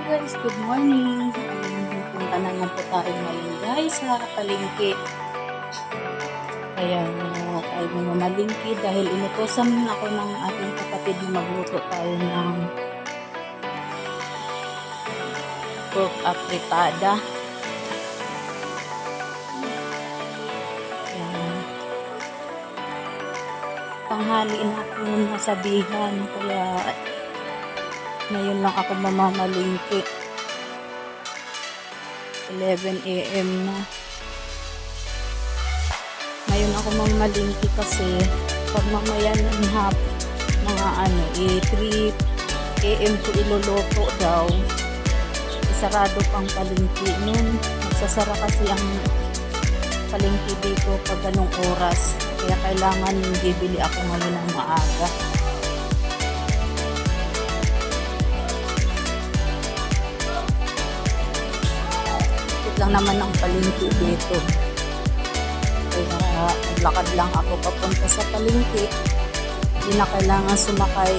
guys, good morning. Punta na nga po tayo ngayon guys sa palengke. Kaya tayo mamalingki dahil inutosan ako ng ating kapatid na magluto tayo ng pork apretada. Tanghali natin nasabihan, kaya ngayon lang ako mamamalingki. 11 AM na. Ngayon ako mamamalingki kasi pag mamaya ng mga 3 AM ko iluluto daw. Isarado pang palengke nun. Magsasara kasi ang palengke dito pag ganong oras. Kaya kailangan bibili ako ngayon ng maaga. Lang naman ang palengke dito. Kaya naglakad lang ako papunta sa palengke. Hindi na kailangan sumakay.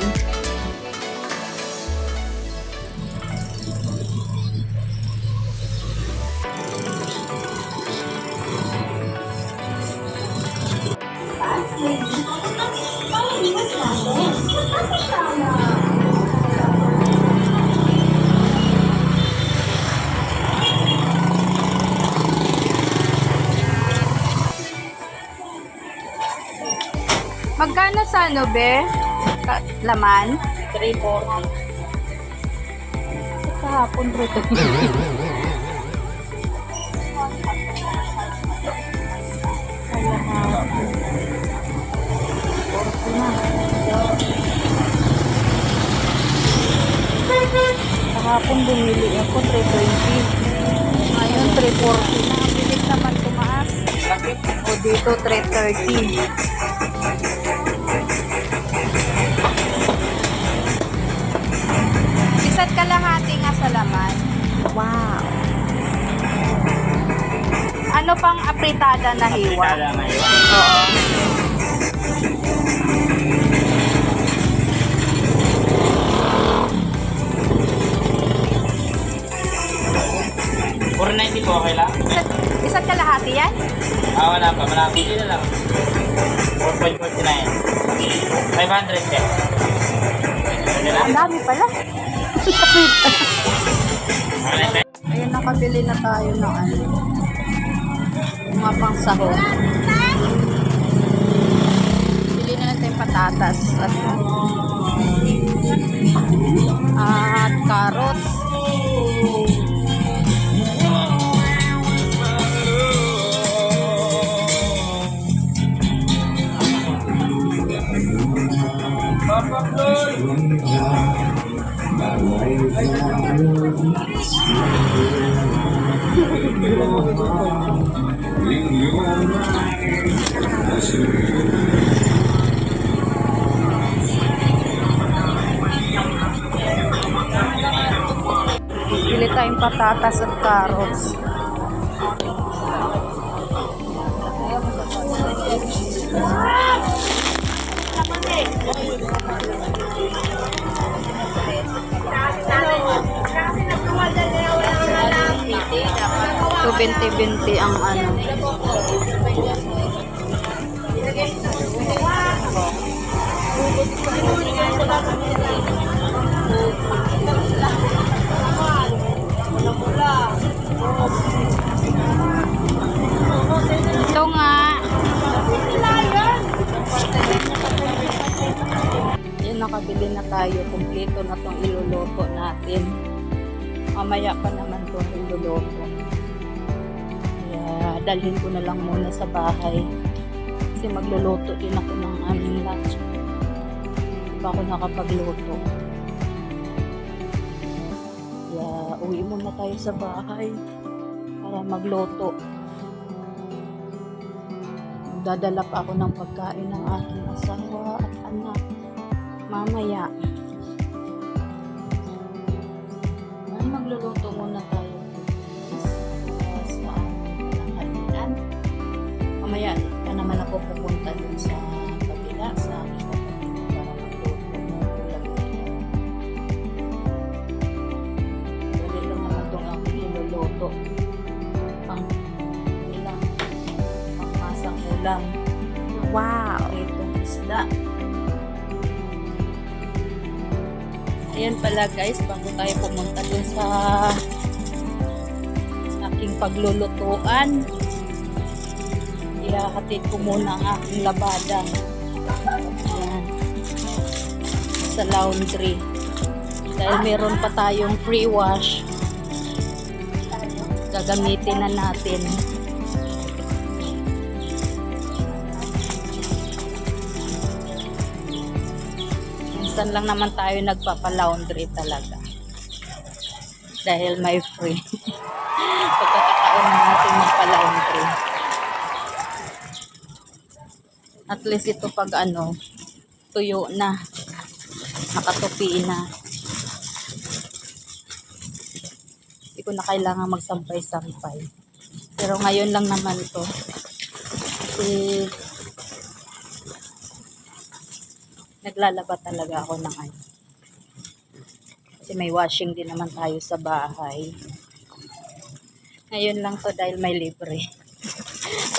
Magkano sa ano, be? Laman? 340. Kahapon rito. Kahapon bumili ako 320. Ngayon 340 na. Bilis naman tumaas. O dito 330. Isa't kalahati nga sa laman. Wow. Ano pang apritada na hiwa? Apritada na hiwa? Oo. $490 po, okay lang? Isa't kalahati yan? Wala pa. Malapit na lang. 4.49. 500 pe. Ang dami pala. Ayun, nakabili na tayo ng mga pang sahog. Bili na natin patatas at carrots. Bili tayong patatas at carrots. So, 20-20 ang ano. Ito nga. Yan, nakabili na tayo. Kompleto na itong iluluto natin. Mamaya pa naman itong iluluto. Kaya dalhin ko na lang muna sa bahay. Kasi magluluto din ako ng aming lunch. Hindi pa ako nakapagluto. Kaya uwi muna tayo sa bahay para magluto. Magdadala pa ako ng pagkain ng aking asawa at anak mamaya. Magluluto muna tayo sa kainan. Mamaya pa naman ako pupunta dun sa kabila sa aking kapatid para magluto ng ulam. lang. Wow. Itong isda. Ayan pala guys, bago tayo pumunta dun sa aking paglulutuan, ihahatid ko muna ang aking labada. Ayan. Sa laundry. Dahil meron pa tayong free wash, gagamitin na natin. Minsan lang naman tayo nagpapa-laundry talaga. Dahil may free. Pagkakataon na natin magpa-laundry. At least ito pag ano, tuyo na. Nakatupi na. Hindi ko na kailangan magsampay-sampay. Pero ngayon lang naman ito. Kasi naglalaba talaga ako ng ano. Kasi may washing din naman tayo sa bahay. Ngayon lang to dahil may libre.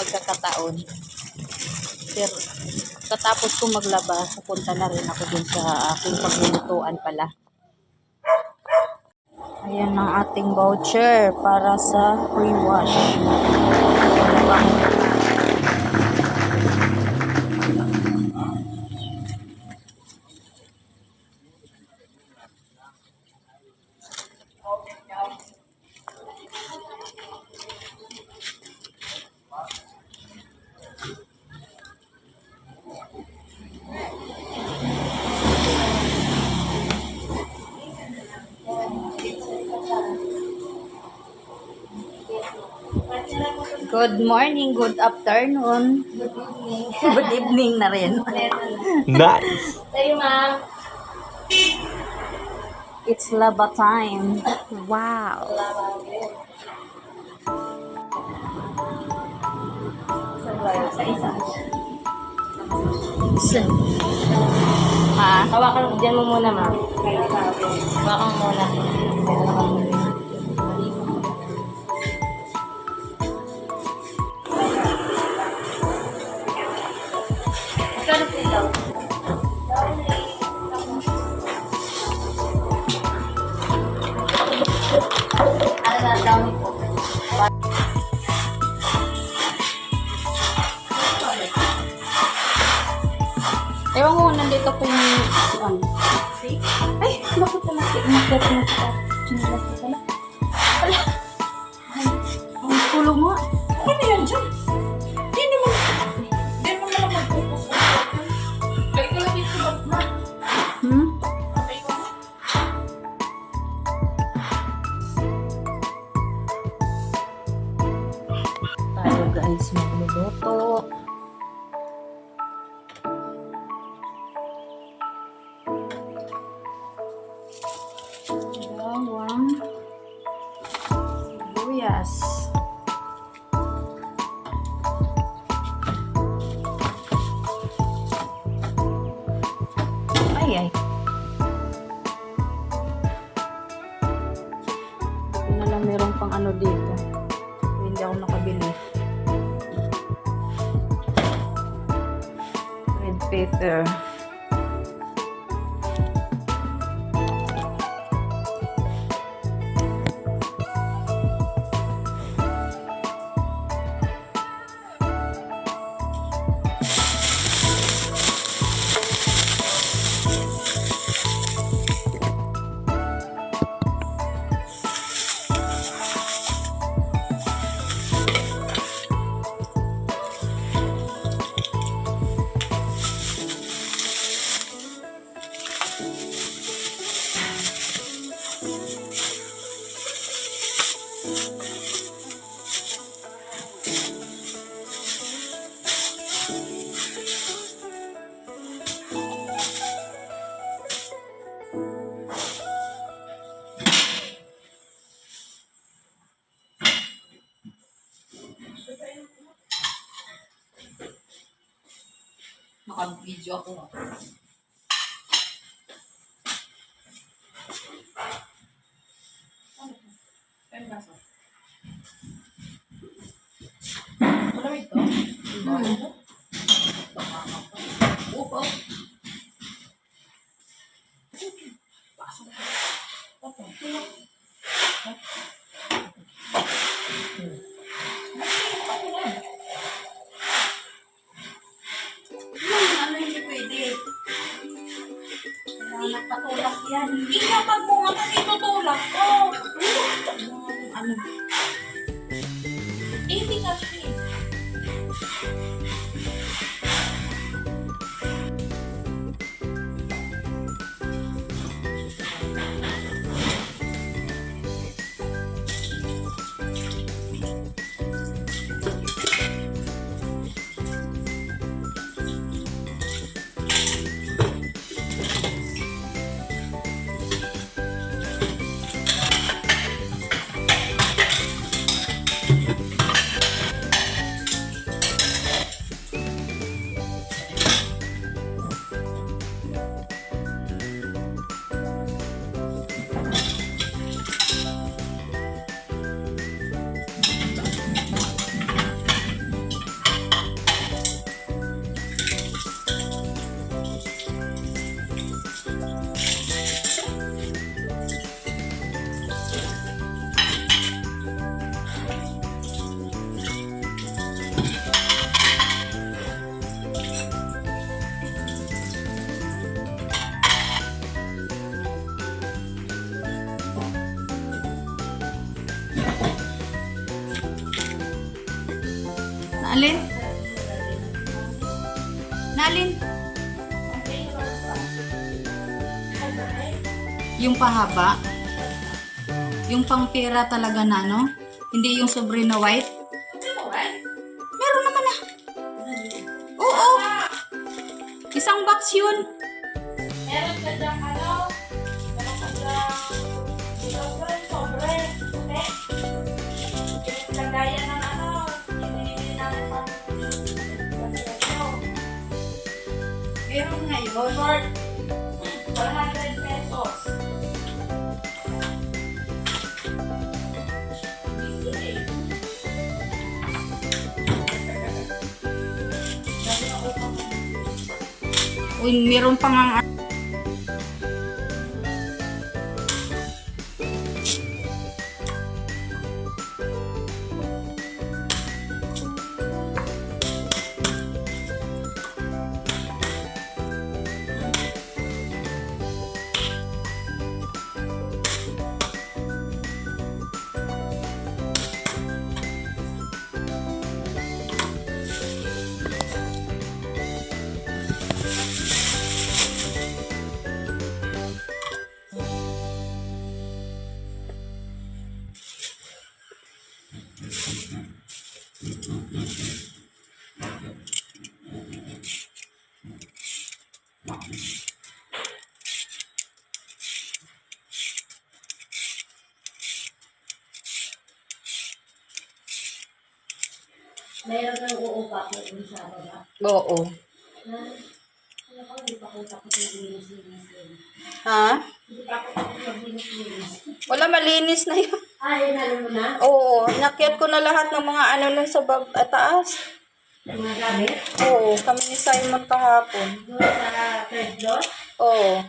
Pagkakataon. Pero katapos ko maglaba, pupunta na rin ako dun sa aking paglulutuan pala. Ayan ang ating voucher para sa free wash. Good morning, good afternoon. Good evening. Good evening na rin. Nice. Sa'yo, ma'am. It's laba time. Wow. Sa isa. Ha? Hawakan, dyan mo muna, ma'am. Hawakan mo muna. Ewan ko, nandito po yung ano. Ay, bakit na nakit na sa chinelas na pala? Ala, ang tulong mo. Ano yan dyan? Hindi naman magpupos. Ay, ko lang dito ba na? Hmm? Okay ko. Tayo guys, magluluto. Bawang. Sibuyas. Ay, ay. Hindi na lang meron pang ano dito. Hindi ako nakabili. Red pepper. Naka-video ako. Ano ba ito? Hmm. po. Ano hindi pwede? Nagpatulak yan. Hindi nga pagbunga kasi tutulak ko. Ano? Hindi kasi. Naalin? Naalin? Yung pahaba? Yung pang-pera talaga na, no? Hindi yung sobre na white? Meron naman na. Oo. Isang box yun. Meron ka dyan ano? Meron ka dyan sobre. Lagayan ng ano? Hindi namin pa. Meron ngayon. Short. 100 pesos. Uy, meron pang ang... Meron kang uupa ko dun sa baba. Oo. Ano ko, hindi pa ko tapos yung linis-linis din. Ha? Hindi pa ako tapos yung linis-linis. Wala, malinis na yun. Ay, nalo mo na? Oo, inakyat ko na lahat ng mga ano nun sa taas. Yung mga gamit? Oo, kami ni Simon kahapon. Doon sa third floor? Oo.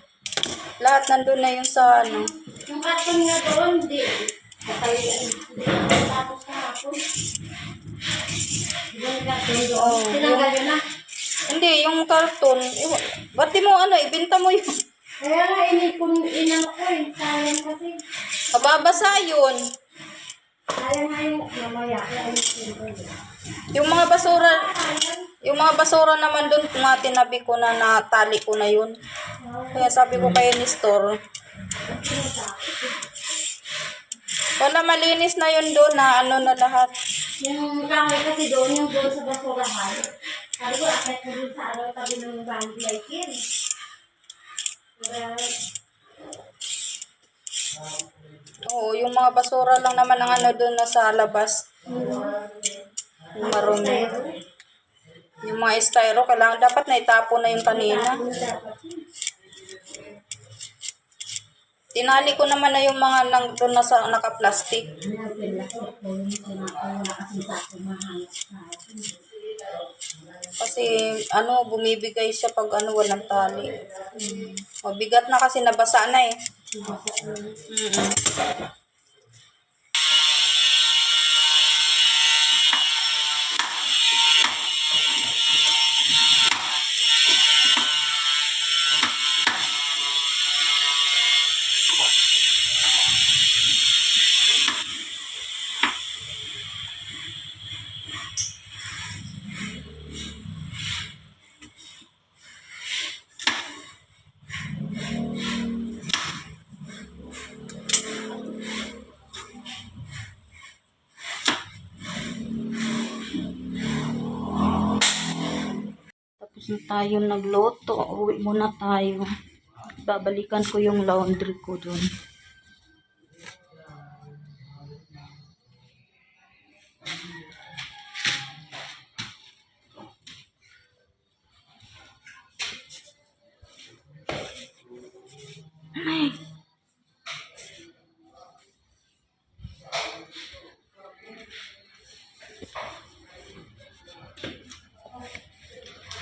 Lahat nandun na yung sa ano. Yung karton nga doon, hindi. Hindi ako tapos kahapon. Yung karton doon. Oo. Tinanggal yun na. Hindi, yung karton. Ba't di mo ano, ibenta mo yun. Kaya nga, inano ko eh. Sayang kasi. Mababasa yun. Sayang nga yung mamaya. Kaya initin ko yun. Yung mga basura naman doon, kung nga tinabi ko na natali ko na yun. Kaya sabi ko kayo ni store. Wala, malinis na yun doon na ano na lahat. Yung kahoy kasi doon, yung doon sa basurahan. Sabi ko, akit ko doon sa ano, tabi ng band like yun. Oo, yung mga basura lang naman ang ano doon na sa labas. Yung marumi. Yung mga styro, kailangan dapat na itapon na yung kanina. Tinali ko naman na yung mga doon na sa naka-plastic. Kasi ano, bumibigay siya pag ano, walang tali. Mabigat na kasi nabasa na eh. Mm-mm. Tapos na tayo nagloto. Uwi muna tayo. Babalikan ko yung laundry ko dun.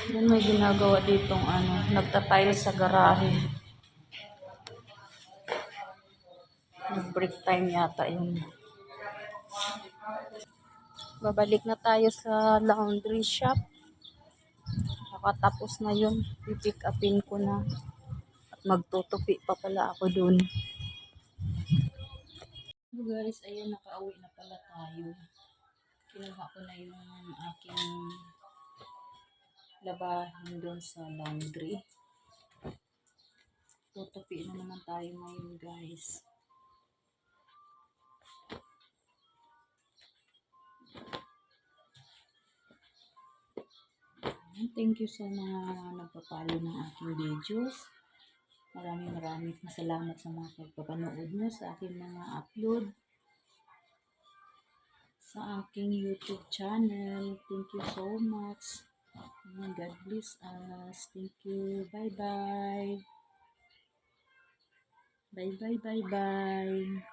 Yan may ginagawa ditong ano, nagtatile sa garahe. Nag-break time yata yun. Babalik na tayo sa laundry shop. Nakatapos na yun. Pipick upin ko na. At magtutupi pa pala ako dun. So guys, ayun, nakauwi na pala tayo. Kinuha ko na yung aking labahin doon sa laundry. Tutupi na naman tayo ngayon guys. Thank you sa mga nagpapalo ng aking videos. Maraming salamat sa mga pagpapanood nyo sa aking mga upload sa aking YouTube channel. Thank you so much. And God bless us. Thank you. Bye bye. Bye bye.